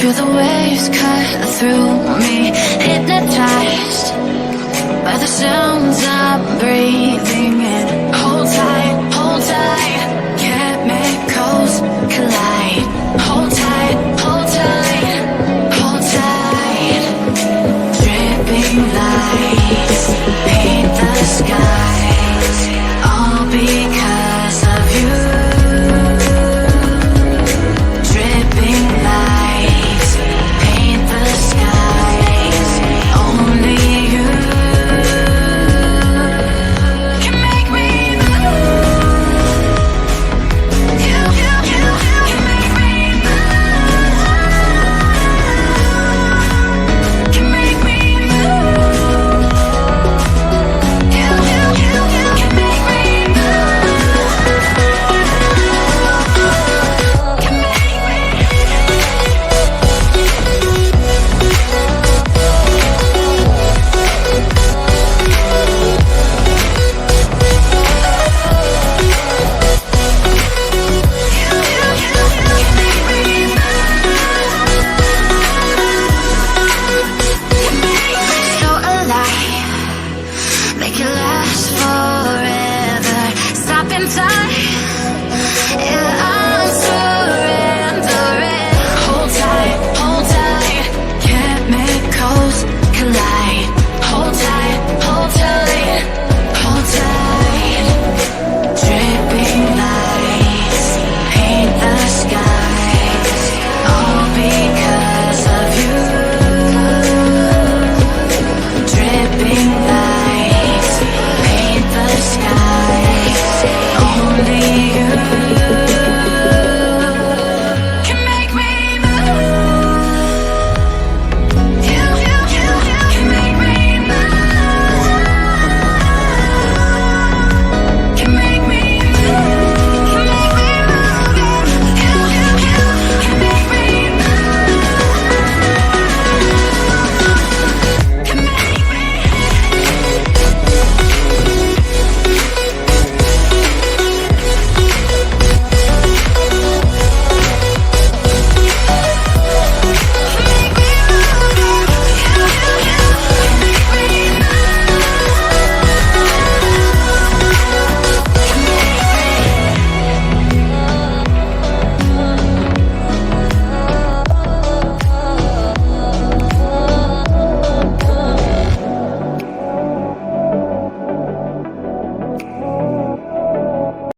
Feel the waves cut through me, hypnotized by the sounds I'm breathing in. Hold tight, chemicals collide. Hold tight, hold tight, hold tight. Dripping lights paint the skies, all because of you. Dripping lights paint the skies, only you can make me move. You can make me move. Can make me move. You can make me move. Can make me. So alive, make it last forever. Stop in time.